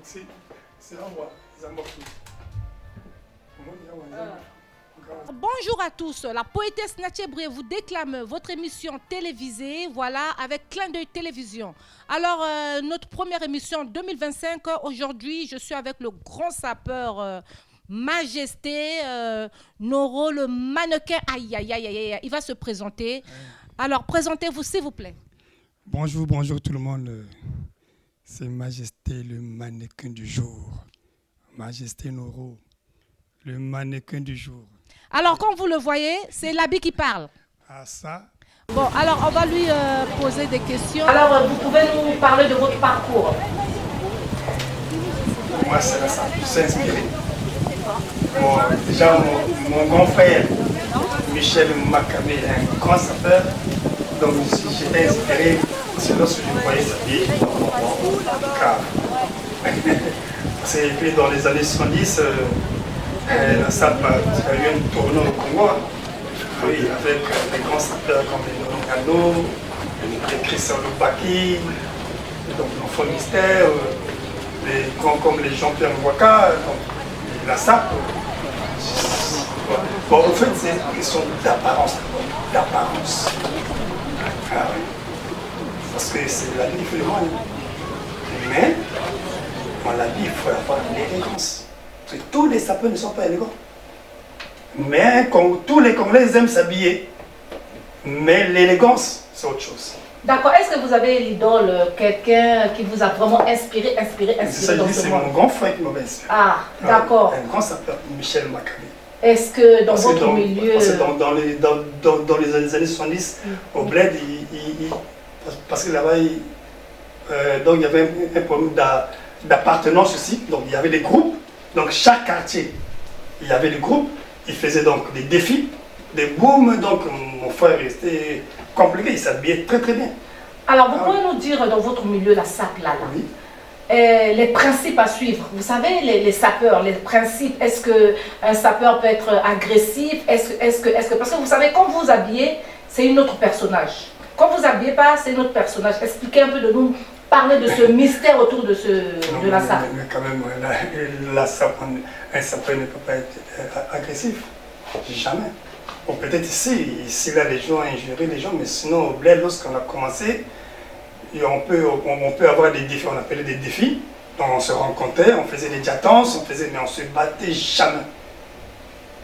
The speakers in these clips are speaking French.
c'est un roi, ils ont morti. Bonjour à tous, la poétesse Natchebré vous déclame votre émission télévisée, voilà, avec Clin d'œil télévision. Alors, notre première émission 2025, aujourd'hui, je suis avec le grand sapeur Majesté Noro, le mannequin. Aïe, aïe, aïe, aïe, aïe, il va se présenter. Alors, présentez-vous, s'il vous plaît. Bonjour, bonjour tout le monde. C'est Majesté, le mannequin du jour. Majesté Noro, le mannequin du jour. Alors, comme vous le voyez, c'est l'habit qui parle. Ah ça. Bon, alors on va lui poser des questions. Alors, vous pouvez nous parler de votre parcours? Moi, c'est ça. Je suis inspiré. Déjà, mon grand frère, Michel Macamé, est un grand sapeur. Donc, j'étais inspiré. C'est lorsque je voyais sa vie. Et puis, dans les années 70, la SAP a eu un tournoi au Congo. Oui, avec des grands sapeurs comme les Noringano, les Christian Lubaki, donc l'Enfant Mystère, les grands comme les Jean-Pierre Mwaka, la SAP. Bon, en fait, c'est une question d'apparence. D'apparence. Ah oui. Parce que c'est la vie, il faut le moine. Mais, dans la vie, il faut avoir l'élégance. Parce que tous les sapeurs ne sont pas élégants. Mais tous les Congolais aiment s'habiller. Mais l'élégance, c'est autre chose. D'accord. Est-ce que vous avez l'idole, quelqu'un qui vous a vraiment inspiré dans ce monde? C'est mon grand frère qui m'a inspiré. Ah, d'accord. Un grand sapeur, Michel Macamé. Est-ce que dans votre milieu... Parce que dans les années 70, au Bled, parce que là-bas, donc il y avait un problème d'appartenance aussi. Donc il y avait des groupes. Donc chaque quartier, il y avait des groupes. Il faisait donc des défis, des booms. Donc mon frère restait compliqué, il s'habillait très très bien. Alors vous pouvez nous dire dans votre milieu, la SAP là, oui. Les principes à suivre. Vous savez, les sapeurs, les principes. Est-ce qu'un sapeur peut être agressif? Est-ce que parce que vous savez, quand vous habillez, c'est une autre personnage. Quand vous habillez pas, c'est un autre personnage. Expliquez un peu de nous, parler de ce mystère autour de la SAP. Mais quand même, la SAP, un sapeur ne peut pas être agressif. Jamais. Bon, peut-être ici, là, les gens injurient les gens, mais sinon, au Bled, lorsqu'on a commencé, et on peut avoir des défis, on appelait des défis. Donc on se rencontrait, on faisait des diatances, mais on se battait jamais.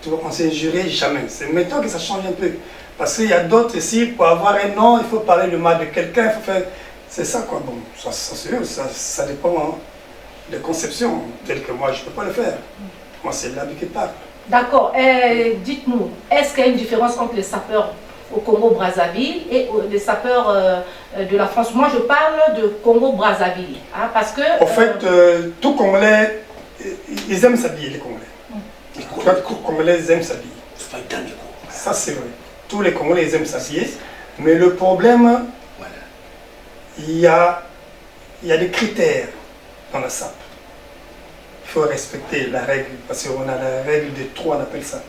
Tu vois, on s'est injuré jamais. C'est maintenant que ça change un peu. Parce qu'il y a d'autres ici, pour avoir un nom, il faut parler le mal de quelqu'un, il faut faire... C'est ça quoi, bon, ça dépend hein, des conceptions, telles que moi je ne peux pas le faire. Moi c'est l'habit qui parle. D'accord, dites-nous, est-ce qu'il y a une différence entre les sapeurs au Congo-Brazzaville et les sapeurs de la France? Moi je parle de Congo-Brazzaville, hein, parce que... En fait, tout Congolais, ils aiment s'habiller les Congolais. Les Congolais aiment s'habiller. Ça c'est vrai. Tous les Congolais ils aiment s'habiller, mais le problème... Il y a des critères dans la SAP. Il faut respecter la règle, parce qu'on a la règle des trois, on appelle ça.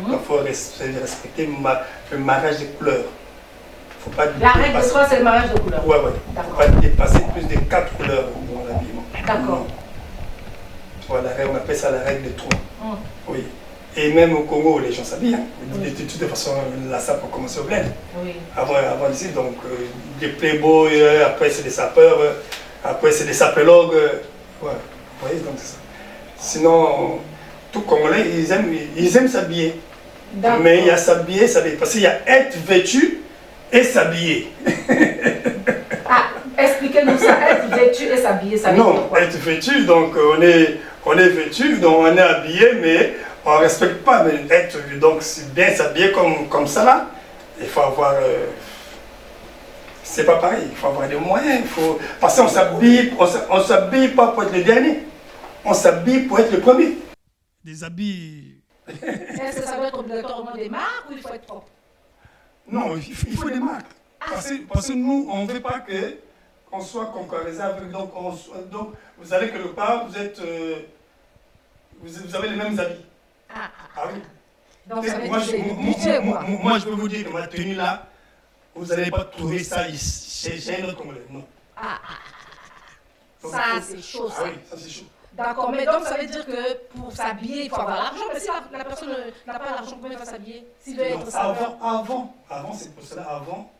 Donc il faut respecter le mariage des couleurs. Faut pas la règle des trois, c'est le mariage de couleurs. Oui, oui. Il ne faut pas dépasser plus de 4 couleurs dans l'habillement. D'accord. Voilà, on appelle ça la règle des trois. Oui. Et même au Congo, les gens s'habillent. Hein. De toute façon, la SAP a commencé au Bled. Oui. Avant ici, donc des playboys, après c'est des sapeurs, après c'est des sapologues. Ouais. Vous voyez, donc c'est ça. Sinon, tout Congolais, ils aiment s'habiller. Mais il y a s'habiller, parce qu'il y a être vêtu et s'habiller. Ah, expliquez-nous ça, être vêtu et s'habiller, ça veut dire quoi? Être vêtu, donc on est vêtu, donc on est habillé, mais on ne respecte pas, mais être, donc c'est bien s'habiller comme ça là, il faut avoir, c'est pas pareil, il faut avoir des moyens, parce qu'on on s'habille pas pour être le dernier, on s'habille pour être le premier. Des habits... Est-ce que ça doit être obligatoirement des marques ou il faut être propre? Non, il faut des marques, parce que nous, on ne veut pas qu'on soit concurrentiel avec, donc vous allez quelque part, vous avez les mêmes habits. Ah oui. Donc ça budget, moi, je peux vous dire que ma tenue là, vous n'allez pas trouver ça ici, chez un autre Congolais. Non. Ça, c'est chaud. Ah oui, ça c'est chaud. D'accord, mais donc ça veut dire que pour s'habiller, il faut avoir l'argent. Mais si la personne n'a pas l'argent, comment il va s'habiller? S'il veut être sapeur. Avant, c'est pour cela, avant,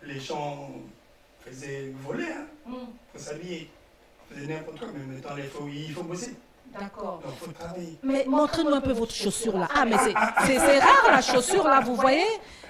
les gens faisaient voler, hein, pour s'habiller. Ils faisaient n'importe quoi, mais maintenant, il faut bosser. D'accord. Donc, il faut travailler. Mais montrez-nous un peu votre chaussure là. Ah, mais c'est rare la chaussure là, vous voyez?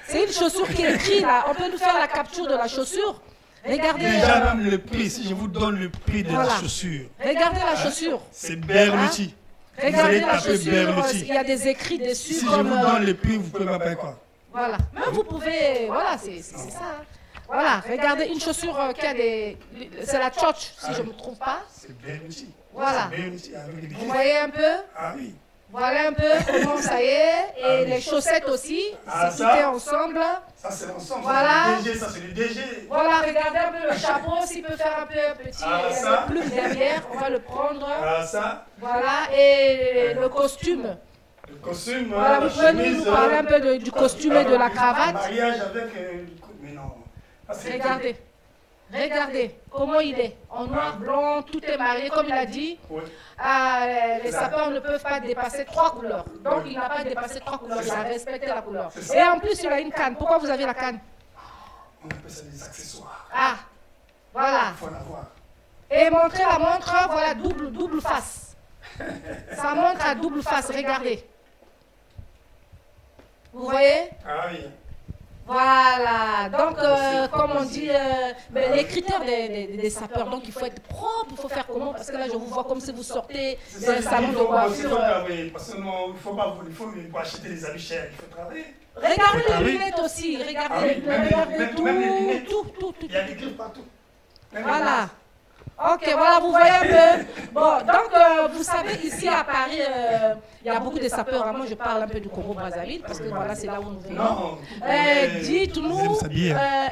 C'est une chaussure qui est écrite là. On peut nous faire la capture de la chaussure. Regardez. Déjà, même le prix, si je vous donne le prix de la chaussure. Regardez la chaussure. C'est Berluti. Regardez la chaussure, il y a des écrits dessus. Si je vous donne le prix, vous pouvez pas payer quoi. Voilà. Même vous pouvez. Voilà, c'est ça. Voilà, regardez une chaussure qui a des. C'est la tchotch, si je ne me trompe pas. C'est Berluti. Voilà. Avec Vous voyez un peu? Ah oui. Voilà un peu comment ça y est. Et les chaussettes aussi, c'est tout est ensemble. Ça, c'est l'ensemble. Voilà. Ça, c'est le DG. Voilà, regardez un peu le chapeau, s'il peut faire un peu petit, le plume derrière, on va le prendre. Ça. Voilà, et le costume. Le costume. Voilà, vous pouvez nous parler un peu du costume et de la cravate. Mariage avec. Mais non. Regardez. Regardez comment il est. En noir, blanc, tout est marié, comme il a dit. Oui. Les sapeurs ne peuvent pas dépasser 3 couleurs. Donc il n'a pas dépassé 3 couleurs, il a respecté la couleur. Et en plus, il a une canne. Pourquoi vous avez la canne? On appelle ça des accessoires. Ah, voilà. Il faut l'avoir. Et montrez la montre, voilà, double face. Ça montre à double face, regardez. Vous voyez? Ah oui. Voilà, donc comme on dit, les critères des sapeurs, donc il faut être propre, il faut faire comment? Parce que là je vous vois comme si vous sortez d'un salon de coiffure. Parce que non, il faut acheter des habits chers, il faut travailler. Regardez les lunettes aussi, regardez tout. Il y a des griffes partout. Voilà. Ok, voilà, vous voyez un peu. Bon, donc, vous savez, ici à Paris, il y a beaucoup de sapeurs. Moi, je parle un peu du Congo-Brazzaville, parce que voilà, c'est là où nous venons. Non. Dites-nous,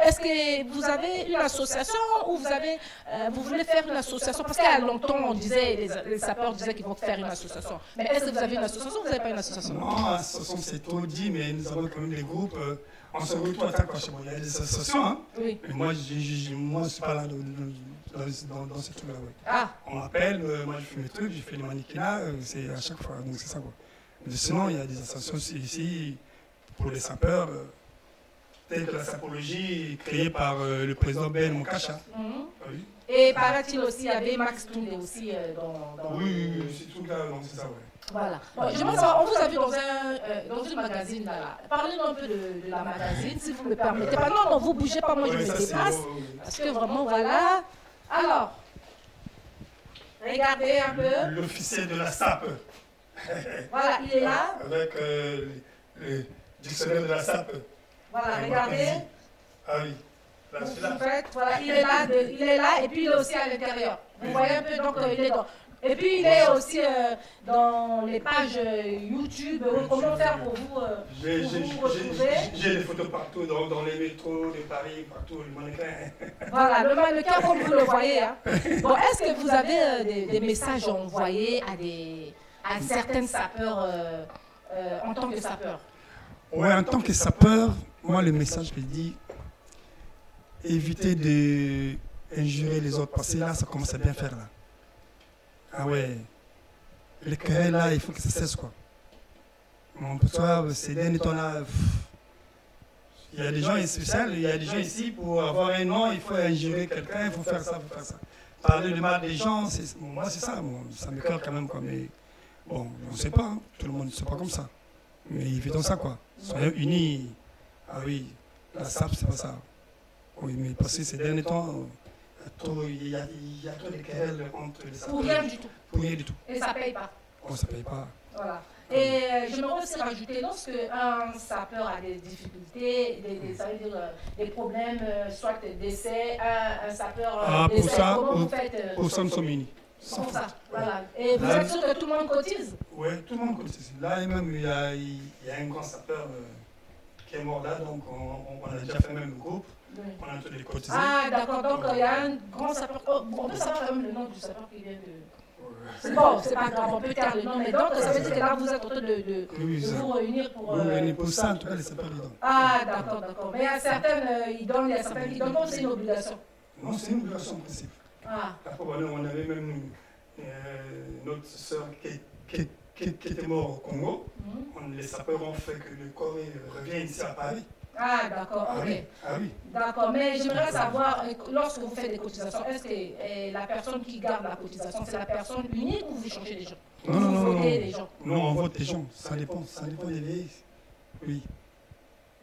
est-ce que vous avez une association ou vous voulez faire une association? Parce qu'il y a longtemps, on disait, les sapeurs disaient qu'ils vont faire une association. Mais est-ce que vous avez une association ou vous n'avez pas une association? Non, l'association, c'est trop dit, mais nous avons quand même des groupes. On se retrouve à chaque fois. Il y a des associations, hein. Oui. Mais moi, je ne suis pas là dans ce truc-là, oui. Ah. On m'appelle, moi je fais mes trucs, je fais les mannequinats, c'est à chaque fois, donc c'est ça quoi. Mais sinon, il y a des associations ici pour les sapeurs, telles que la sapologie créée par le président Ben Mokacha. Oui. Et paraît-il aussi, il y avait Max Toundé aussi dans Oui, c'est tout là, donc c'est ça, oui. Voilà. Je me savoir, on vous a vu dans une magazine là. Parlez-nous un peu de la magazine, si vous me permettez. Pas, non, vous bougez pas, moi je me déplace. Parce que vraiment, voilà. Alors, regardez un peu. L'officier de la SAP. Voilà, il est là. Avec le dictionnaire de la SAP. Voilà, regardez. Ah oui. Là, voilà, il est là et puis il est aussi à l'intérieur. Vous voyez un peu, donc il est dans. Et puis il est aussi dans les pages YouTube. Comment faire pour vous retrouver? J'ai des photos partout, dans les métros de Paris, partout, le mannequin. Voilà, le mannequin comme vous le voyez. Hein. Bon, est-ce que vous avez des messages envoyés à certains sapeurs en tant que sapeur? Oui, en tant que sapeur, moi le message que je dis, évitez d'injurer les autres, parce que là ça commence à bien faire là. Ah ouais, les querelles là, il faut que ça cesse quoi. Bon, pour toi, ces derniers temps là, il y a des gens spéciaux, il y a des gens ici pour avoir un nom, il faut injurer quelqu'un, il faut faire ça, il faut faire ça. Parler de mal des gens, moi c'est ça, ça me colle quand même quoi. Mais bon, on ne sait pas, hein. Tout le monde ne sait pas comme ça. Mais évitons ça quoi. Soyons unis. Ah oui, la SAP c'est pas ça. Oui, mais parce que ces derniers temps, il y a trop de querelles entre les sapeurs. Pour rien du tout. Pour rien du tout. Et ça ne paye pas. Oh, ça ne paye pas. Voilà. Et j'aimerais aussi rajouter, lorsque un sapeur a des difficultés, ça veut dire des problèmes, soit décès, un sapeur décès, comment vous faites pour ça, nous sommes unis. Pour ça, voilà. Et vous êtes sûr que tout le monde cotise? Oui, tout le monde cotise. Là, même, il y a un grand sapeur qui est mort là, donc on a déjà fait même le groupe. Oui. On a tous les cotisés. Ah, d'accord, donc il y a un grand sapeur. On peut savoir quand même le nom du sapeur qui vient de. C'est bon, c'est pas grave, on peut taire le nom, mais donc ça veut dire que là vous êtes en train de vous réunir pour. Oui, pour ça, en tout cas, les sapeurs ils donnent. Ah, d'accord. Mais il y a certaines, ils donnent, il y a certaines qui donnent, c'est une obligation. Non, c'est une obligation en principe. Ah. Après, on avait même notre sœur qui était morte au Congo. Les sapeurs ont fait que le corps revient ici à Paris. Ah, d'accord, Ah ok. oui, ah oui. D'accord, mais j'aimerais savoir, lorsque vous faites des cotisations, est-ce que la personne qui garde la cotisation, c'est la personne unique ou vous changez les gens? Non, non, Vous non, votez non. les gens? Non, on vote les gens. Ça dépend des vieilles. Oui.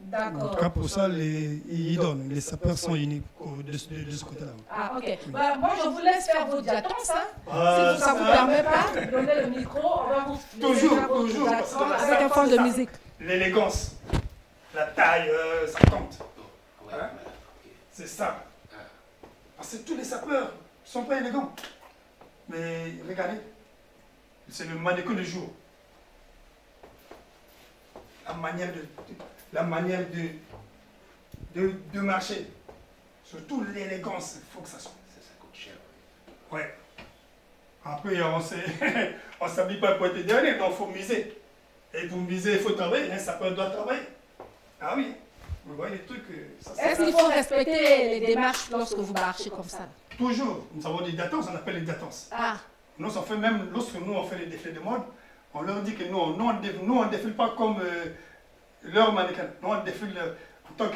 En D'accord. tout cas, pour ça, ils donnent. Les sapeurs sont uniques de ce côté-là. Ah, ok. Bah, moi, je vous laisse faire vos diatances. Hein. Ah, Si ça ne vous permet pas, donnez le micro, on va vous laisser faire vos toujours, parce diatances que avec un fond de musique. L'élégance, la taille, ça compte. Hein? C'est ça. Parce que tous les sapeurs ne sont pas élégants. Mais regardez, c'est le mannequin du jour. La manière de marcher. Surtout l'élégance, il faut que ça soit. Ça coûte cher. Ouais. Après, on ne s'habille pas pour être dernier, donc il faut miser. Et pour miser, il faut travailler. Un sapeur doit travailler. Ah oui. Vous voyez les trucs. Est-ce qu'il faut respecter les démarches lorsque vous marchez comme ça? Toujours. Nous avons des datances, on appelle les datances. Ah. Nous, on fait même, lorsque nous on fait les défilés de mode, on leur dit que nous on ne défile pas comme leurs mannequins. Nous, on défile en tant que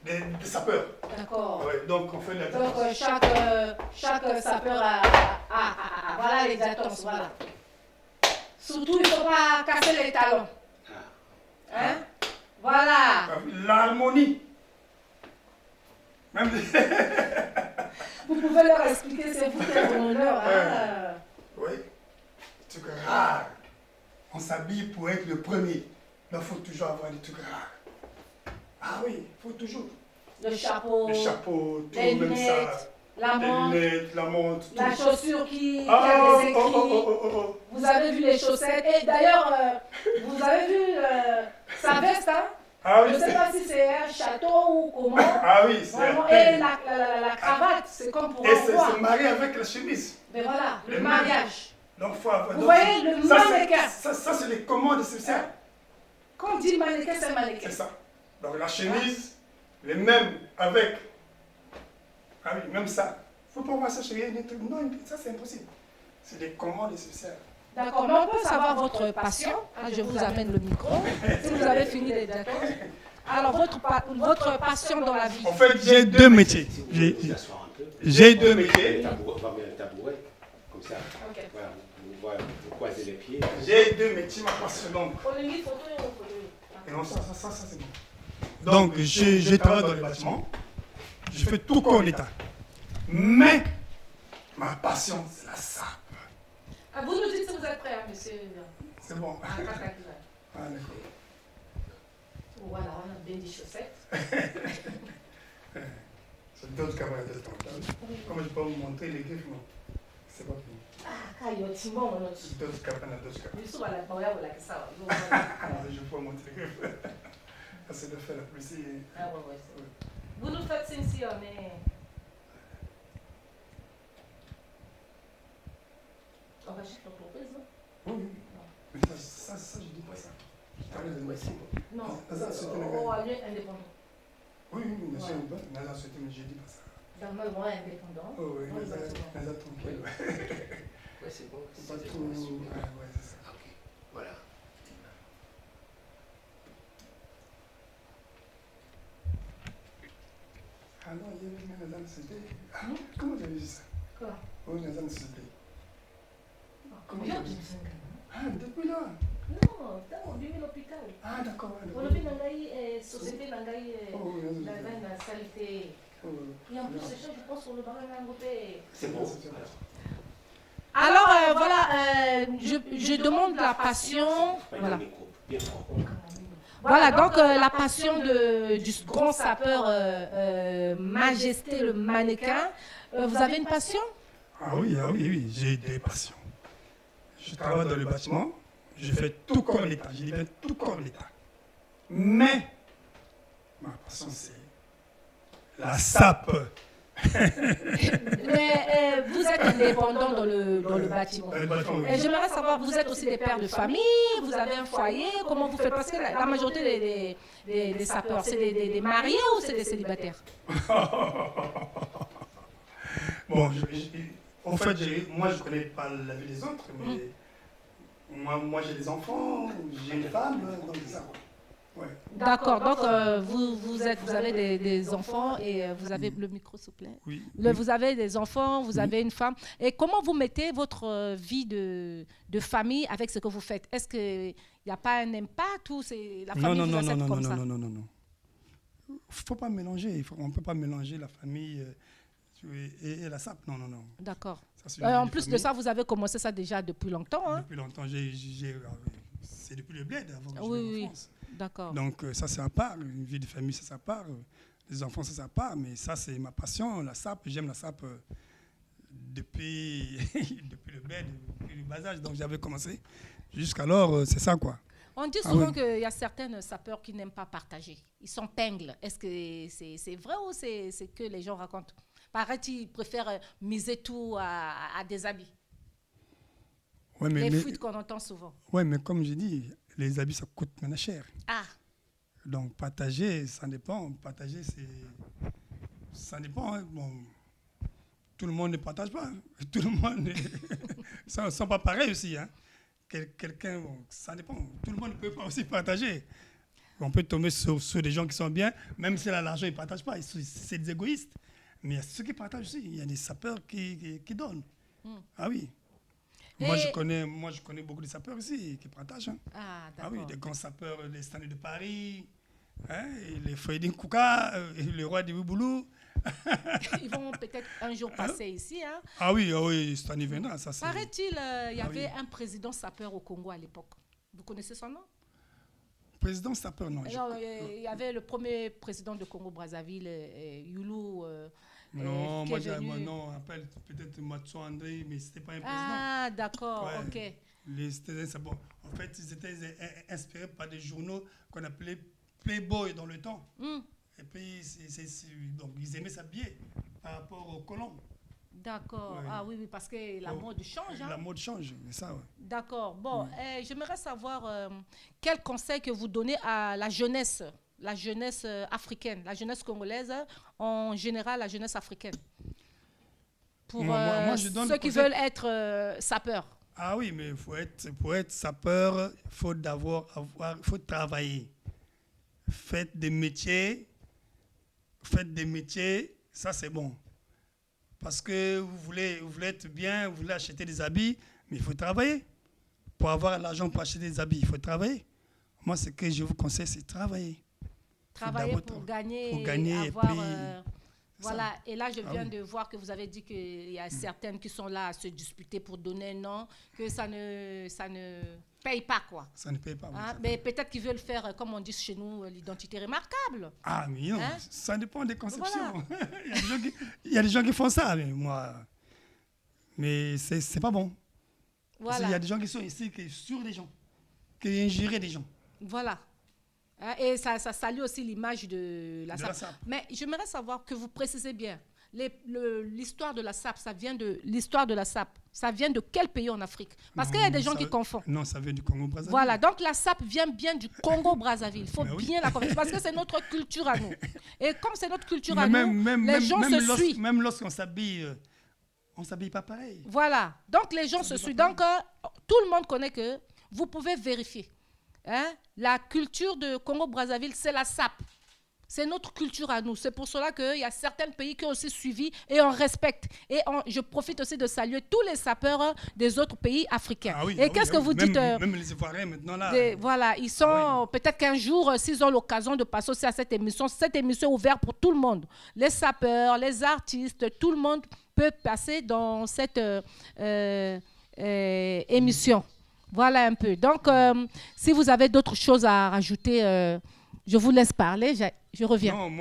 des sapeurs. D'accord. Ouais, donc, on fait la Donc, chaque sapeur a voilà les datances, voilà. Surtout, il ne faut pas casser les talons. Hein? Voilà. L'harmonie. Même Vous pouvez leur expliquer, c'est vous qui êtes mon honneur. Hein? Oui. C'est rare. On s'habille pour être le premier. Donc, il faut toujours avoir des trucs rares. Ah oui, il faut toujours. Le chapeau, tout, les même lunettes, ça. la montre, Les lunettes, la montre, tout. la chaussure qui a des écrits. Vous avez vu les chaussettes. Et d'ailleurs, vous avez vu sa veste, hein? Ah oui, je ne sais pas si c'est un château ou comment. Ah oui, c'est vraiment. Et la cravate, c'est comme pour et un roi. c'est marié avec la chemise. Mais voilà, le mariage. Donc, faut avoir. Vous voyez, le mannequin. Ça, c'est les commandes spéciales. Quand on dit mannequin, c'est mannequin. C'est ça. Donc, la chemise, les mêmes avec. Ah oui, même ça. Il ne faut pas voir ça chez des trucs. Non, ça, c'est impossible. C'est des commandes spéciales. D'accord, mais on peut savoir votre passion. Je vous amène le micro. Si vous avez fini les dates. Alors, votre passion dans la vie. En fait, j'ai deux métiers. J'ai deux métiers. Un tabouret, comme ça. Ok. Voilà, vous croisez les pieds. J'ai deux métiers, ma passion. Donc, et non, ça c'est bon. Donc, je travaille dans le bâtiment. Je fais tout comme l'État. Mais, ma passion, c'est la sape. Vous nous dites si vous êtes prêt, hein, monsieur. C'est bon. Ah, d'accord. Voilà, on a bien des chaussettes. C'est d'autres camarades de temps. Comme je peux vous montrer les griffes, non. C'est pas fini. Ah, il y a Timon, on a D'autres camarades, d'autres camarades. Je Je peux vous montrer les griffes. C'est de faire la pluie. Ah, ouais, c'est bon. Vous nous faites signe si on est. On va chez l'entreprise, non? Oui, oui. Mais ça, je dis pas ça. Je parlais de médecine. Non, C'est on a lieu indépendant. Oui, oui, mais c'est une bonne. Mais là, je dis pas ça. Normalement indépendant. Oh, oui, Dans le bâtiment. mais ça tranquille. Oui, c'est bon. Faut pas trop. Ouais, c'est ça. Ok, voilà. Ah non, il y avait une dans ce pays. Comment tu as vu ça? Quoi? Oui, dans ce pays. Comment tu as vu ça? Ah, depuis là. Non, on vit à l'hôpital. Ah, d'accord. On vit dans la société, dans la saleté. Et en plus, ces gens, je pense qu'on le barre à côté. C'est bon. Alors, voilà, je demande la passion. Voilà. Voilà, donc la passion du grand sapeur Majesté le mannequin. Vous avez une passion? Ah oui, j'ai des passions. Je travaille dans le bâtiment, je fais tout comme l'État, je dis bien tout comme l'État. Mais, ma passion c'est la sape. Mais vous êtes indépendant dans le bâtiment. Et j'aimerais savoir, vous êtes aussi des pères de famille, vous avez un foyer, comment vous faites? Parce que la majorité des sapeurs, c'est des mariés ou c'est des célibataires? Bon, En fait, moi, je ne connais pas la vie des autres, mais moi j'ai des enfants, j'ai une femme, donc c'est ça. Ouais. D'accord, donc vous avez des enfants et vous avez le micro, s'il vous plaît. Oui. Vous avez des enfants, vous avez une femme. Et comment vous mettez votre vie de famille avec ce que vous faites? Est-ce qu'il n'y a pas un impact ou c'est la famille vous accepte comme ça? Non. Faut pas mélanger. On ne peut pas mélanger la famille et la SAP. Non. D'accord. En plus de ça, vous avez commencé ça déjà depuis longtemps. Hein? Depuis longtemps. C'est depuis le bled avant que je vienne en France. D'accord. Donc ça, c'est à part. Une vie de famille, ça part. Les enfants, ça part. Mais ça, c'est ma passion. La SAP, j'aime la SAP depuis, depuis le bled, depuis le bas âge. Donc j'avais commencé. Jusqu'alors, c'est ça, quoi. On dit souvent qu'il y a certains sapeurs qui n'aiment pas partager. Ils s'empinglent. Est-ce que c'est vrai ou c'est que les gens racontent? Paraît-il, ils préfèrent miser tout à des habits. Ouais, les fuites qu'on entend souvent. Oui, mais comme j'ai dit, les habits, ça coûte maintenant cher. Ah. Donc partager, ça dépend. Partager, ça dépend. Hein. Bon, tout le monde ne partage pas. Hein. Tout le monde ne sont pas pareils aussi. Hein. Quelqu'un, ça dépend. Tout le monde ne peut pas aussi partager. On peut tomber sur des gens qui sont bien, même si l'argent, ils ne partagent pas. C'est des égoïstes. Mais il y a ceux qui partagent aussi. Il y a des sapeurs qui donnent. Ah oui. Moi, je connais beaucoup de sapeurs ici qui partagent. Hein. Ah, d'accord. Ah oui, des grands sapeurs, les Stanley de Paris, hein, les Fredin Kouka, le roi de Wiboulou. Ils vont peut-être un jour passer ici. Hein. Ah oui, Stanley viendra. Paraît-il, il y avait un président sapeur au Congo à l'époque. Vous connaissez son nom? Président sapeur, non. Il y avait le premier président de Congo-Brazzaville, Youlou. Non, on appelle peut-être Mathieu André, mais ce n'était pas un président. Ah, d'accord, ok. En fait, ils étaient inspirés par des journaux qu'on appelait Playboy dans le temps. Et puis, donc, ils aimaient s'habiller par rapport aux colons. D'accord. Ouais. Ah oui, parce que la mode change. Hein? La mode change, c'est ça, ouais. D'accord. Bon, j'aimerais savoir quel conseil que vous donnez à la jeunesse africaine, la jeunesse congolaise, en général la jeunesse africaine, pour ceux qui veulent être sapeurs. Ah oui, mais pour être sapeur, il faut travailler. Faites des métiers, ça c'est bon. Parce que vous voulez être bien, vous voulez acheter des habits, mais il faut travailler. Pour avoir l'argent pour acheter des habits, il faut travailler. Moi, ce que je vous conseille, c'est travailler. Travailler pour gagner avoir, et puis, voilà. Et là, je viens de voir que vous avez dit qu'il y a certaines qui sont là à se disputer pour donner un nom, que ça ne paye pas, quoi. Ça ne paye pas. Hein? Mais peut-être qu'ils veulent faire, comme on dit chez nous, l'identité remarquable. Ah, mais non, ça dépend des conceptions. Voilà. il y a des gens qui font ça, mais moi... Mais c'est pas bon. Voilà. Parce qu'il y a des gens qui sont ici, qui sont sur des gens, qui injurent des gens. Voilà. Et ça salue aussi l'image de la SAP. Mais j'aimerais savoir que vous précisez bien. L'histoire de la SAP, ça vient de quel pays en Afrique? Parce qu'il y a des gens qui confondent. Non, ça vient du Congo-Brazzaville. Voilà, donc la SAP vient bien du Congo-Brazzaville. Il faut bien la connaître parce que c'est notre culture à nous. Et comme c'est notre culture à nous, les gens se suivent. Même lorsqu'on s'habille, on ne s'habille pas pareil. Voilà, donc les gens se suivent. Donc tout le monde connaît que vous pouvez vérifier. Hein? La culture de Congo-Brazzaville, c'est la SAP. C'est notre culture à nous. C'est pour cela qu'il y a certains pays qui ont aussi suivi et on respecte. Et je profite aussi de saluer tous les sapeurs des autres pays africains. Ah oui, et qu'est-ce que vous dites même les Ivoiriens maintenant là. Voilà, ils sont peut-être qu'un jour, s'ils ont l'occasion de passer aussi à cette émission est ouverte pour tout le monde. Les sapeurs, les artistes, tout le monde peut passer dans cette émission. Voilà un peu. Donc, si vous avez d'autres choses à rajouter, je vous laisse parler. Je reviens. Non,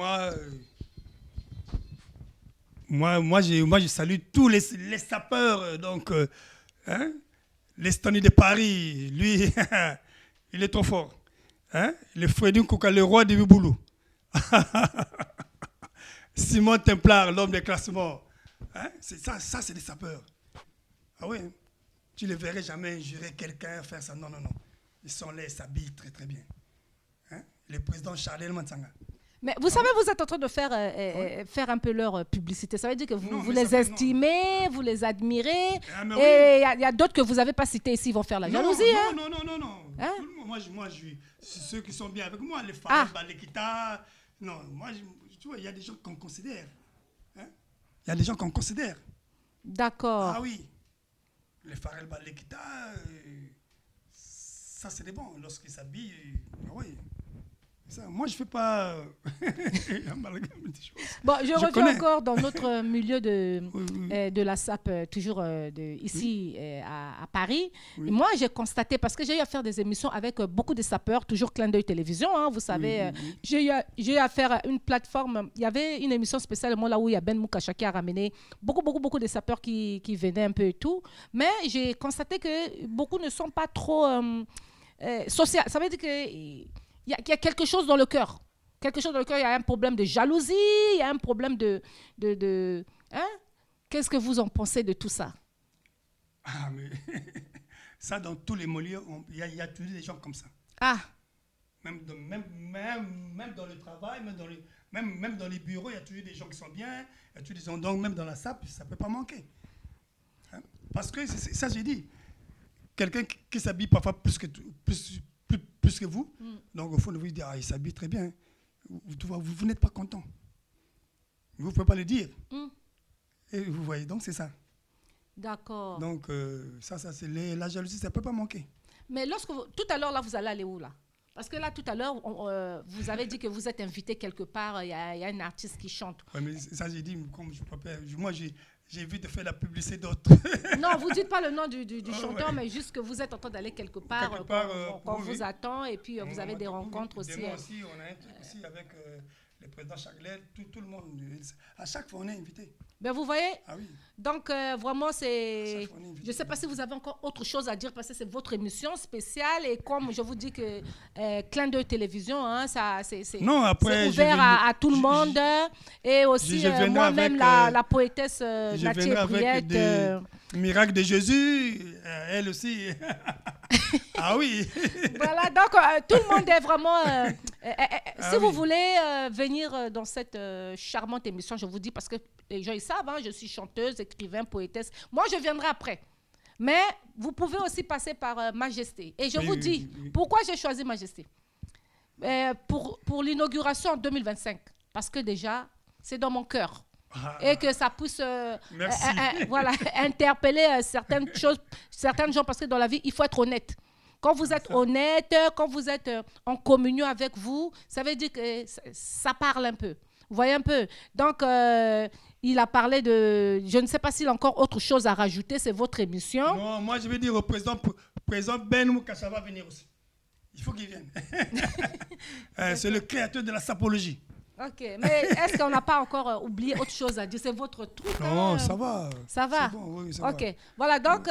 moi, je salue tous les sapeurs. Donc, les Stanley de Paris, lui, il est trop fort. Hein? Le Fredin Kouka, le roi de Wiboulou. Simon Templar, l'homme des classements. Hein? Ça, c'est des sapeurs. Ah oui. Tu ne les verrais jamais injurer quelqu'un, faire ça. Non. Ils sont là, ils s'habillent très, très bien. Hein? Le président Charles Mansanga. Mais vous savez, vous êtes en train de faire un peu leur publicité. Ça veut dire que Non, vous mais les ça fait- estimez, vous les admirez. Ah, mais Et il y a d'autres que vous n'avez pas cités ici, ils vont faire la jalousie. Hein? Non. Hein? Tout le monde, moi, ceux qui sont bien avec moi, les Ah. femmes, les guitares. Non, moi, tu vois, il y a des gens qu'on considère. Hein? Il y a des gens qu'on considère. D'accord. Ah oui. Les Pharrell Balekita, ça c'est des bons. Lorsqu'ils s'habillent, oui. Ça, moi, je ne fais pas amalgame des choses. Bon, je reviens connais. encore dans notre milieu Oui. de la SAP, toujours ici à Paris. Oui. Et moi, j'ai constaté, parce que j'ai eu à faire des émissions avec beaucoup de sapeurs, toujours Clin d'œil télévision, hein, vous savez. Oui. J'ai eu à faire une plateforme. Il y avait une émission spéciale, moi, là où il y a Ben Moukacha qui a ramené beaucoup de sapeurs qui venaient un peu et tout. Mais j'ai constaté que beaucoup ne sont pas trop sociaux. Ça veut dire que il y a quelque chose dans le cœur. Quelque chose dans le cœur, il y a un problème de jalousie, il y a un problème hein? Qu'est-ce que vous en pensez de tout ça? Ah, mais ça, dans tous les milieux, il y a toujours des gens comme ça. Ah, Même dans le travail, même dans les bureaux, il y a toujours des gens qui sont bien. Il y a toujours des gens, donc même dans la SAP, ça ne peut pas manquer. Hein? Parce que, ça j'ai dit, quelqu'un qui s'habille parfois plus que vous, donc au fond de vous, il dit, il s'habille très bien. Vous n'êtes pas content. Vous ne pouvez pas le dire. Et vous voyez, donc c'est ça. d'accord. Donc ça c'est la jalousie, ça ne peut pas manquer. Mais tout à l'heure, là, vous allez aller où, là? Parce que là, tout à l'heure, vous avez dit que vous êtes invité quelque part, il y a un artiste qui chante. Ouais, mais ça j'ai dit, comme je préfère, moi j'ai envie de faire la publicité d'autres. Non, vous ne dites pas le nom du chanteur, mais juste que vous êtes en train d'aller quelque part, Quelque part, qu'on oui. vous attend, et puis vous avez des rencontres aussi. Demain aussi, on a un truc aussi avec le président Chaglet, tout le monde. À chaque fois, on est invité. Ben, vous voyez? Ah oui. Donc, vraiment, c'est... chaque fois, on est invité. Je ne sais pas si vous avez encore autre chose à dire, parce que c'est votre émission spéciale, et comme je vous dis que Clin d'œil télévision, hein, c'est Non, après, c'est ouvert à tout le monde, et aussi je viendrai moi-même, avec, la poétesse je Nathalie viendrai avec Briette. des miracles de Jésus, elle aussi. Ah oui. Voilà, donc tout le monde est vraiment... si vous voulez venir dans cette charmante émission, je vous dis, parce que les gens, ils savent, hein, je suis chanteuse, écrivain, poétesse. Moi, je viendrai après. Mais vous pouvez aussi passer par Majesté. Et je vous dis, pourquoi j'ai choisi Majesté? Pour l'inauguration en 2025. Parce que déjà, c'est dans mon cœur. Et que ça puisse voilà, interpeller certaines choses, certaines gens, parce que dans la vie, il faut être honnête. Quand vous êtes honnête, quand vous êtes en communion avec vous, ça veut dire que ça parle un peu. Vous voyez un peu? Donc, il a parlé de... Je ne sais pas s'il a encore autre chose à rajouter, c'est votre émission. Non, moi, je vais dire au président Ben Moukacha va venir aussi. Il faut qu'il vienne. C'est le créateur de la sapologie. Ok, mais est-ce qu'on n'a pas encore oublié autre chose à dire? C'est votre truc. Non, hein? ça va. Ça va? Bon, oui, ça ok, va. voilà, donc...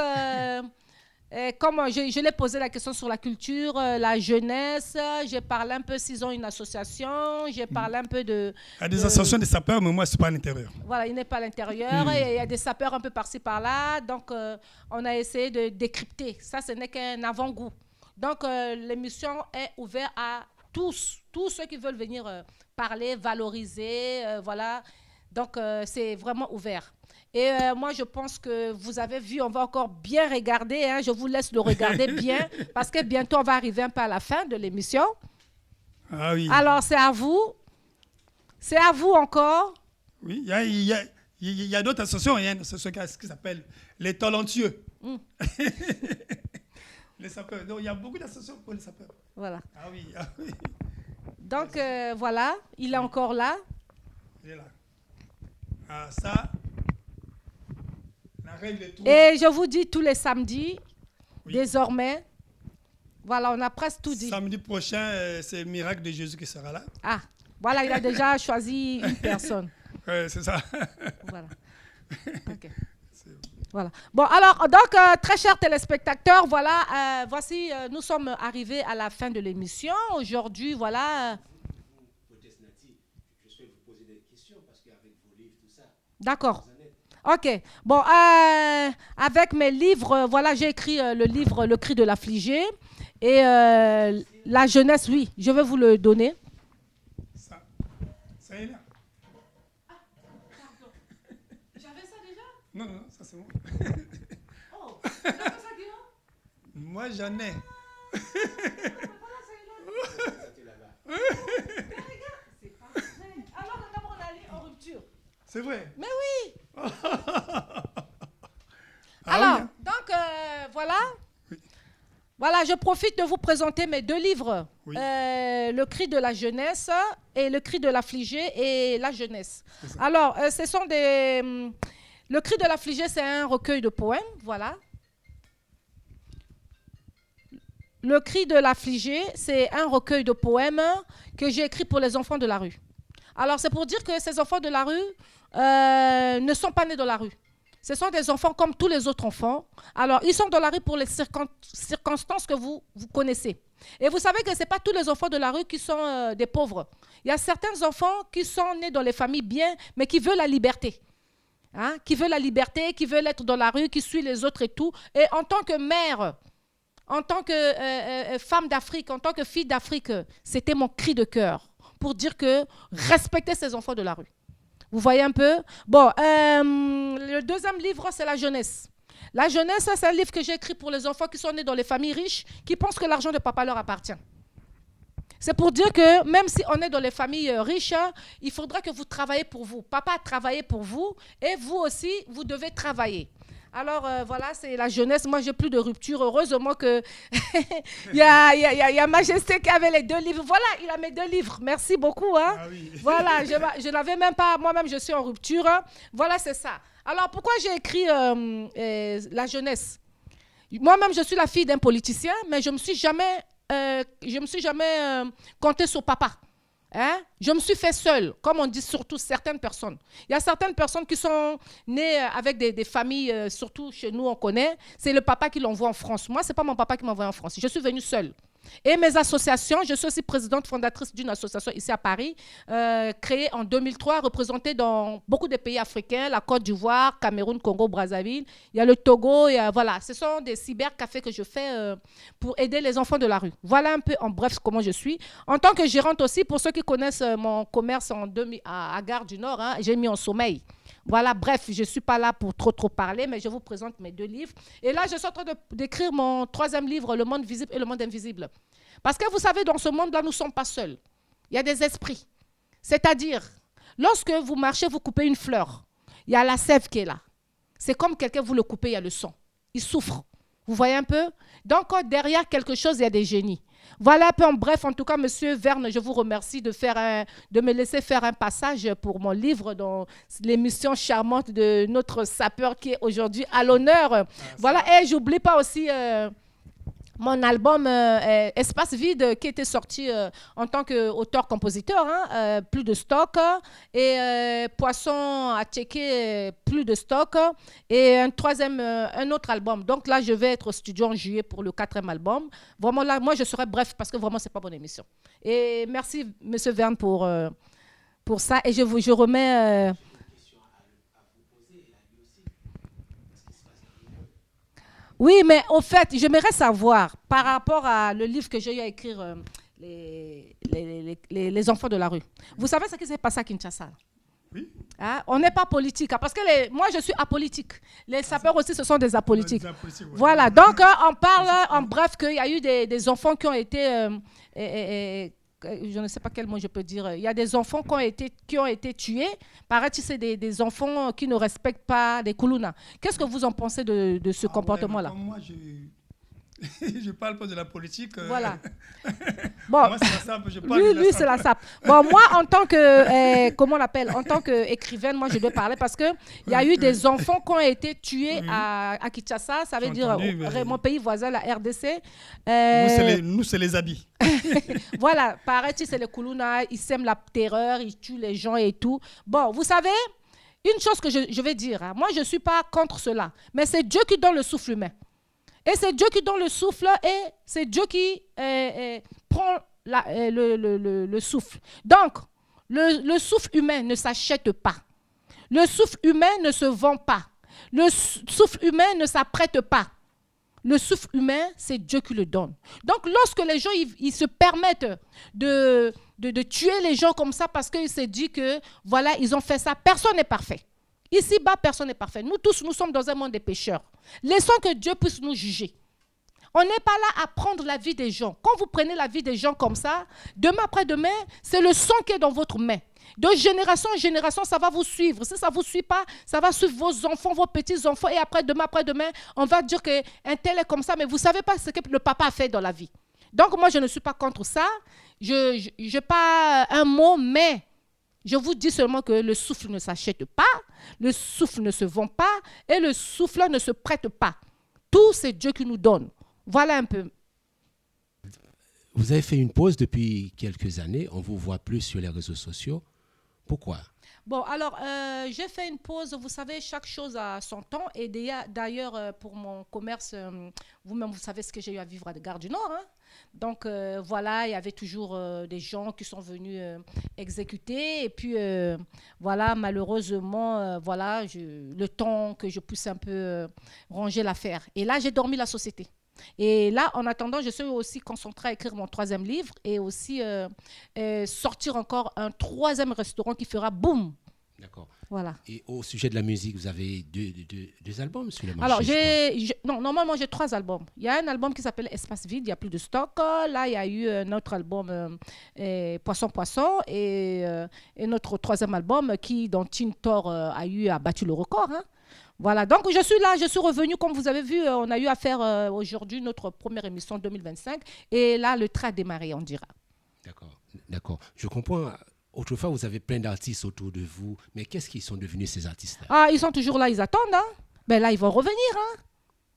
comme je l'ai posé la question sur la culture, la jeunesse, j'ai parlé un peu s'ils ont une association, j'ai parlé un peu de... Il y a des associations de sapeurs, mais moi, ce n'est pas à l'intérieur. Voilà, il n'est pas à l'intérieur, et il y a des sapeurs un peu par-ci, par-là, donc on a essayé de décrypter. Ça, ce n'est qu'un avant-goût. Donc, l'émission est ouverte à tous ceux qui veulent venir parler, valoriser, voilà. Donc, c'est vraiment ouvert. Et moi, je pense que vous avez vu, on va encore bien regarder. Hein, je vous laisse le regarder bien, parce que bientôt, on va arriver un peu à la fin de l'émission. Ah oui. Alors, c'est à vous. C'est à vous encore. Oui, il y a d'autres associations. Il y a une association qui s'appelle Les Talentueux. Les sapeurs. Donc, il y a beaucoup d'associations pour les sapeurs. Voilà. Ah oui, ah oui. Donc, voilà, il est encore là. Il est là. Ah, ça, la règle est 3. Et je vous dis tous les samedis, Oui. désormais, voilà, on a presque tout dit. Samedi prochain, c'est le miracle de Jésus qui sera là. Ah, voilà, il a déjà choisi une personne. C'est ça. Voilà. Ok. Voilà. Bon, alors, donc, très chers téléspectateurs, voilà, voici, nous sommes arrivés à la fin de l'émission. Aujourd'hui, voilà. Poétesse Nati, je souhaite vous poser des questions parce qu'avec vos livres, tout ça. D'accord. Ok. Bon, avec mes livres, voilà, j'ai écrit le livre Le cri de l'affligé. Et la jeunesse, oui, je vais vous le donner. Ça. Non, non, ça c'est bon. Oh, c'est pas ça, Guillaume? Moi, j'en ai. C'était là-bas. C'est pas vrai. Alors, d'abord, on est allé en rupture. C'est vrai. Mais oui. Ah Alors, oui, hein. donc, voilà. Voilà, je profite de vous présenter mes 2 livres. Oui. Le cri de la jeunesse et le cri de l'affligé et la jeunesse. C'est ça. Alors, ce sont des... le cri de l'affligé, c'est un recueil de poèmes, voilà. Le cri de l'affligé, c'est un recueil de poèmes que j'ai écrit pour les enfants de la rue. Alors, c'est pour dire que ces enfants de la rue ne sont pas nés dans la rue. Ce sont des enfants comme tous les autres enfants. Alors, ils sont dans la rue pour les circonstances que vous connaissez. Et vous savez que ce n'est pas tous les enfants de la rue qui sont des pauvres. Il y a certains enfants qui sont nés dans les familles bien, mais qui veulent la liberté. Hein? Qui veulent la liberté, qui veulent être dans la rue, qui suivent les autres et tout. Et en tant que mère, en tant que femme d'Afrique, en tant que fille d'Afrique, c'était mon cri de cœur pour dire que respectez ces enfants de la rue. Vous voyez un peu? Bon, le deuxième livre, c'est la jeunesse. La jeunesse, c'est un livre que j'ai écrit pour les enfants qui sont nés dans les familles riches, qui pensent que l'argent de papa leur appartient. C'est pour dire que même si on est dans les familles riches, il faudra que vous travaillez pour vous. Papa a travaillé pour vous et vous aussi, vous devez travailler. Alors, voilà, c'est la jeunesse. Moi, j'ai plus de rupture. Heureusement que il y a Majesté qui avait les 2 livres. Voilà, il a mes 2 livres. Merci beaucoup. Hein. Ah oui. Voilà, je n'avais même pas... Moi-même, je suis en rupture. Voilà, c'est ça. Alors, pourquoi j'ai écrit la jeunesse? Moi-même, je suis la fille d'un politicien, mais je ne me suis jamais comptée sur papa. Hein? Je me suis fait seule, comme on dit surtout certaines personnes. Il y a certaines personnes qui sont nées avec des familles, surtout chez nous, on connaît. C'est le papa qui l'envoie en France. Moi, ce n'est pas mon papa qui m'envoie en France. Je suis venue seule. Et mes associations, je suis aussi présidente fondatrice d'une association ici à Paris, créée en 2003, représentée dans beaucoup de pays africains, la Côte d'Ivoire, Cameroun, Congo, Brazzaville. Il y a le Togo, voilà. Ce sont des cybercafés que je fais pour aider les enfants de la rue. Voilà un peu en bref comment je suis. En tant que gérante aussi, pour ceux qui connaissent mon commerce à Gare du Nord, hein, j'ai mis en sommeil. Voilà, bref, je ne suis pas là pour trop parler, mais je vous présente mes 2 livres. Et là, je suis en train d'écrire mon 3e livre, Le monde visible et le monde invisible. Parce que vous savez, dans ce monde-là, nous ne sommes pas seuls. Il y a des esprits. C'est-à-dire, lorsque vous marchez, vous coupez une fleur. Il y a la sève qui est là. C'est comme quelqu'un, vous le coupez, il y a le sang. Il souffre. Vous voyez un peu? Donc, derrière quelque chose, il y a des génies. Voilà un peu en bref. En tout cas, Monsieur Verne, je vous remercie de me laisser faire un passage pour mon livre dans l'émission charmante de notre sapeur qui est aujourd'hui à l'honneur. Voilà, et j'oublie pas aussi mon album Espace Vide qui était sorti en tant qu'auteur-compositeur, hein, plus de stock, et Poisson à checker, plus de stock, et un autre album. Donc là, je vais être au studio en juillet pour le 4e album. Vraiment là, moi, je serai bref parce que vraiment, c'est pas mon émission. Et merci, Monsieur Verne, pour ça. Et je remets... Oui, mais au fait, j'aimerais savoir, par rapport à le livre que j'ai eu à écrire, les enfants de la rue. Vous savez ce qui s'est passé à Kinshasa? Oui. Hein? On n'est pas politique, hein, parce que moi, je suis apolitique. Les sapeurs aussi, ce sont des apolitiques. Des apolitiques, ouais. Voilà, donc on parle en bref qu'il y a eu des enfants qui ont été... je ne sais pas quel mot je peux dire. Il y a des enfants qui ont été tués. Paraît-il, c'est des enfants qui ne respectent pas les Kuluna. Qu'est-ce que vous en pensez de ce comportement-là? Ouais, moi, je parle pas de la politique. Voilà. Bon, moi, c'est la SAP. Je parle de la lui, SAP. c'est la SAP. Bon, moi, en tant que, comment on l'appelle, en tant qu'écrivaine, moi, je dois parler parce qu'il y a eu des enfants qui ont été tués à Kinshasa. Ça veut dire mon pays voisin, la RDC. Nous, c'est les habits. Voilà, paraît-il, c'est les Kuluna. Ils sèment la terreur, ils tuent les gens et tout. Bon, vous savez, une chose que je vais dire, hein, moi, je ne suis pas contre cela, mais c'est Dieu qui donne le souffle humain. Et c'est Dieu qui donne le souffle et c'est Dieu qui prend le souffle. Donc, le souffle humain ne s'achète pas. Le souffle humain ne se vend pas. Le souffle humain ne s'apprête pas. Le souffle humain, c'est Dieu qui le donne. Donc, lorsque les gens ils se permettent de tuer les gens comme ça parce qu'ils se disent que, voilà, ils ont fait ça, personne n'est parfait. Ici-bas, personne n'est parfait. Nous tous, nous sommes dans un monde des pécheurs. Laissons que Dieu puisse nous juger. On n'est pas là à prendre la vie des gens. Quand vous prenez la vie des gens comme ça, demain après-demain, c'est le sang qui est dans votre main. De génération en génération, ça va vous suivre. Si ça ne vous suit pas, ça va suivre vos enfants, vos petits-enfants. Et après-demain, on va dire qu'un tel est comme ça, mais vous ne savez pas ce que le papa a fait dans la vie. Donc moi, je ne suis pas contre ça. Je n'ai pas un mot, mais je vous dis seulement que le souffle ne s'achète pas, le souffle ne se vend pas et le souffle ne se prête pas. Tout, c'est Dieu qui nous donne. Voilà un peu. Vous avez fait une pause depuis quelques années. On ne vous voit plus sur les réseaux sociaux. Pourquoi? Bon, alors, j'ai fait une pause. Vous savez, chaque chose a son temps. Et d'ailleurs, pour mon commerce, vous-même, vous savez ce que j'ai eu à vivre à la Gare du Nord. Hein? Donc, voilà, il y avait toujours des gens qui sont venus exécuter. Et puis, voilà, malheureusement, voilà, le temps que je puisse un peu ranger l'affaire. Et là, j'ai dormi la société. Et là, en attendant, je suis aussi concentrée à écrire mon 3e livre et aussi sortir encore un 3e restaurant qui fera boum. D'accord. Voilà. Et au sujet de la musique, vous avez deux albums sur le marché? Alors, non, normalement, j'ai 3 albums. Il y a un album qui s'appelle Espace Vide, il n'y a plus de stock. Là, il y a eu un autre album, Poisson, et notre 3e album dont Tintor a battu le record. Hein. Voilà, donc je suis là, je suis revenue, comme vous avez vu, on a eu à faire aujourd'hui notre première émission 2025, et là, le train a démarré, on dira. D'accord. Je comprends. Autrefois, vous avez plein d'artistes autour de vous, mais qu'est-ce qu'ils sont devenus, ces artistes-là? Ah, ils sont toujours là, ils attendent, hein. Ben là, ils vont revenir, hein.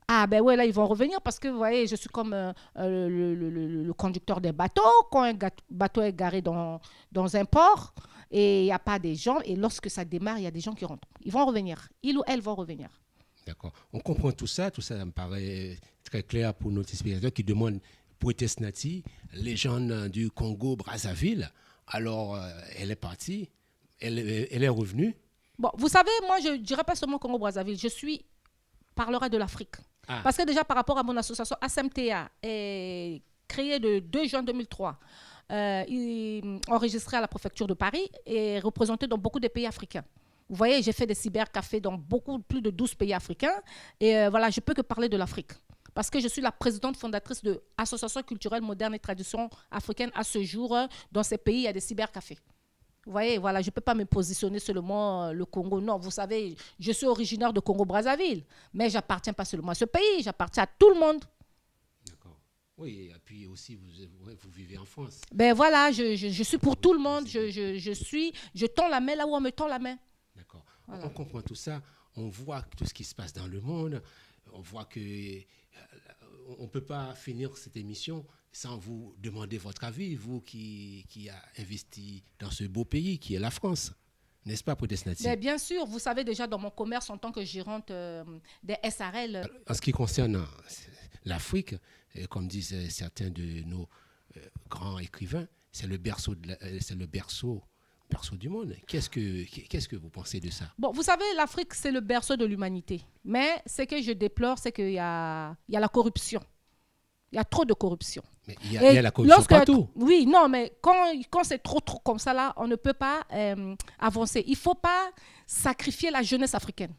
Ah, ben ouais, là, ils vont revenir parce que, vous voyez, je suis comme le conducteur des bateaux. Quand un bateau est garé dans un port, et il n'y a pas des gens, et lorsque ça démarre, il y a des gens qui rentrent. Ils vont revenir. Ils ou elles vont revenir. D'accord. On comprend tout ça me paraît très clair pour nos spectateurs qui demandent Poétesse Nati, légende du Congo, Brazzaville. Alors, elle est partie, elle est revenue. Bon, vous savez, moi, je ne dirais pas seulement Congo, Brazzaville, parlerai de l'Afrique. Ah. Parce que déjà, par rapport à mon association ASMTA, créée le 2 juin 2003, enregistré à la préfecture de Paris et représenté dans beaucoup de pays africains. Vous voyez, j'ai fait des cybercafés dans plus de 12 pays africains. Et voilà, je ne peux que parler de l'Afrique. Parce que je suis la présidente fondatrice de l'Association culturelle moderne et tradition africaine à ce jour. Dans ces pays, il y a des cybercafés. Vous voyez, voilà, je ne peux pas me positionner seulement le Congo. Non, vous savez, je suis originaire de Congo-Brazzaville. Mais je n'appartiens pas seulement à ce pays, j'appartiens à tout le monde. Oui, et puis aussi, vous vivez en France. Ben voilà, je suis pour tout le monde. Je tends la main là où on me tend la main. D'accord. Voilà. On comprend tout ça. On voit tout ce qui se passe dans le monde. On voit que on ne peut pas finir cette émission sans vous demander votre avis, vous qui a investi dans ce beau pays qui est la France. N'est-ce pas, Poétesse Nati? Bien sûr, vous savez déjà dans mon commerce en tant que gérante des SARL. En ce qui concerne l'Afrique, comme disent certains de nos grands écrivains, c'est le berceau du monde. Qu'est-ce que vous pensez de ça? Bon, vous savez, l'Afrique, c'est le berceau de l'humanité. Mais ce que je déplore, c'est qu'il y a la corruption. Il y a trop de corruption. Mais il y a la corruption partout. Oui, non, mais quand c'est trop comme ça, là, on ne peut pas avancer. Il ne faut pas sacrifier la jeunesse africaine.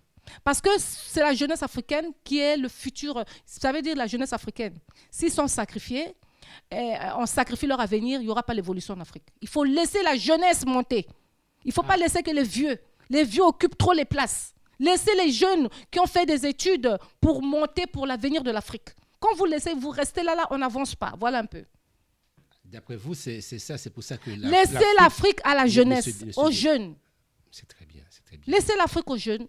Parce que c'est la jeunesse africaine qui est le futur. Ça veut dire la jeunesse africaine. S'ils sont sacrifiés, on sacrifie leur avenir, il n'y aura pas l'évolution en Afrique. Il faut laisser la jeunesse monter. Il ne faut pas laisser que les vieux occupent trop les places. Laissez les jeunes qui ont fait des études pour monter pour l'avenir de l'Afrique. Quand vous laissez, vous restez là, on n'avance pas. Voilà un peu. D'après vous, c'est ça, c'est pour ça que... Laissez l'Afrique à la jeunesse, aux jeunes. C'est très bien, c'est très bien. Laissez l'Afrique aux jeunes.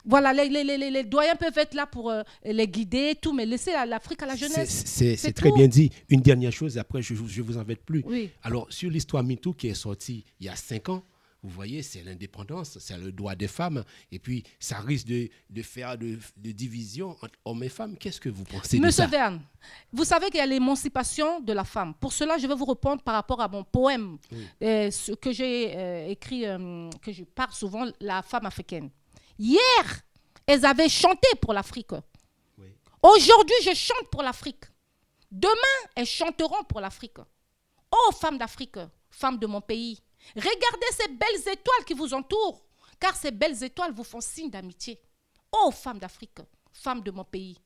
Voilà, les doyens peuvent être là pour les guider, tout, mais laissez l'Afrique à la jeunesse. C'est très bien dit. Une dernière chose, après, je ne vous embête plus. Oui. Alors, sur l'histoire MeToo qui est sortie il y a 5 ans, vous voyez, c'est l'indépendance, c'est le droit des femmes, et puis ça risque de faire de division entre hommes et femmes. Qu'est-ce que vous pensez de ça? Monsieur Verne, vous savez qu'il y a l'émancipation de la femme. Pour cela, je vais vous répondre par rapport à mon poème ce que j'ai écrit, que je parle souvent, La femme africaine. Hier, elles avaient chanté pour l'Afrique. Oui. Aujourd'hui, je chante pour l'Afrique. Demain, elles chanteront pour l'Afrique. Oh, femmes d'Afrique, femmes de mon pays, regardez ces belles étoiles qui vous entourent. car ces belles étoiles vous font signe d'amitié. Ô femmes d'Afrique, femmes de mon pays,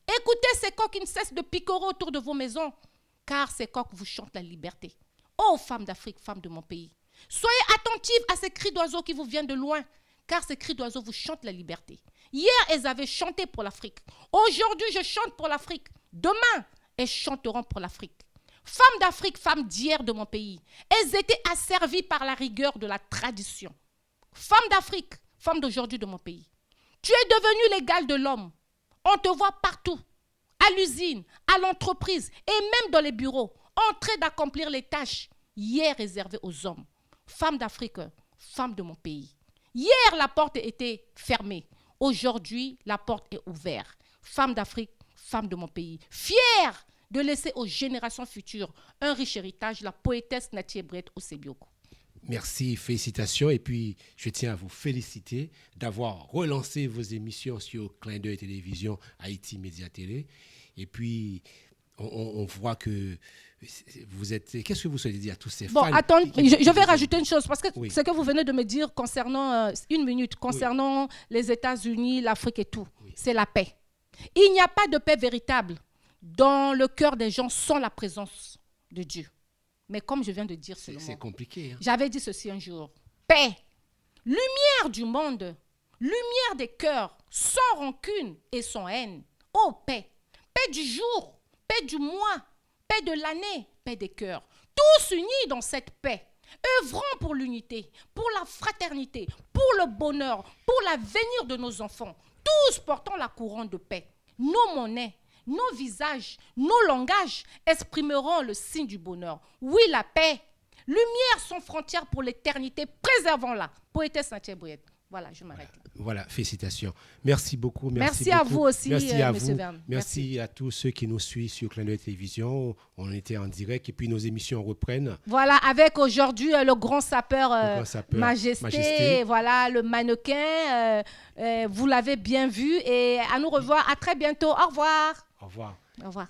écoutez ces coqs qui ne cessent de picorer autour de vos maisons, car ces coqs vous chantent la liberté. Ô femmes d'Afrique, femmes de mon pays, soyez attentives à ces cris d'oiseaux qui vous viennent de loin, car ces cris d'oiseaux vous chantent la liberté. Hier, elles avaient chanté pour l'Afrique. Aujourd'hui, je chante pour l'Afrique. Demain, elles chanteront pour l'Afrique. Femmes d'Afrique, femmes d'hier de mon pays, elles étaient asservies par la rigueur de la tradition. Femmes d'Afrique, femmes d'aujourd'hui de mon pays, tu es devenue l'égale de l'homme. On te voit partout, à l'usine, à l'entreprise et même dans les bureaux, en train d'accomplir les tâches hier réservées aux hommes. Femmes d'Afrique, femmes de mon pays. Hier, la porte était fermée. Aujourd'hui, la porte est ouverte. Femmes d'Afrique, femmes de mon pays. Fière de laisser aux générations futures un riche héritage, la poétesse Nathie Brett Osebioku. Merci, félicitations. Et puis, je tiens à vous féliciter d'avoir relancé vos émissions sur Clin d'œil Télévision, Haïti Média Télé. Et puis, on voit que vous êtes... Qu'est-ce que vous souhaitez dire à tous ces fans? Bon, attends, je vais rajouter une chose, parce que oui. ce que vous venez de me dire concernant, une minute, concernant les États-Unis, l'Afrique et tout, c'est la paix. Il n'y a pas de paix véritable dans le cœur des gens sans la présence de Dieu. Mais comme je viens de dire c'est compliqué. Hein? J'avais dit ceci un jour. Paix, lumière du monde, lumière des cœurs, sans rancune et sans haine. Oh, paix, paix du jour, paix du mois, paix de l'année, paix des cœurs. Tous unis dans cette paix, œuvrant pour l'unité, pour la fraternité, pour le bonheur, pour l'avenir de nos enfants. Tous portant la couronne de paix. Nos monnaies, nos visages, nos langages exprimeront le signe du bonheur. Oui, la paix, lumière sans frontières pour l'éternité, préservons-la. Poétesse Nathie Brett. Voilà, je m'arrête là. Voilà, félicitations. Merci beaucoup. Merci à vous aussi, merci à Monsieur vous. Verne. Merci à tous ceux qui nous suivent sur Clin d'œil Télévision. On était en direct et puis nos émissions reprennent. Voilà, avec aujourd'hui le grand sapeur, Majesté. Voilà, le mannequin. Vous l'avez bien vu et à nous revoir. À très bientôt. Au revoir. Au revoir. Au revoir.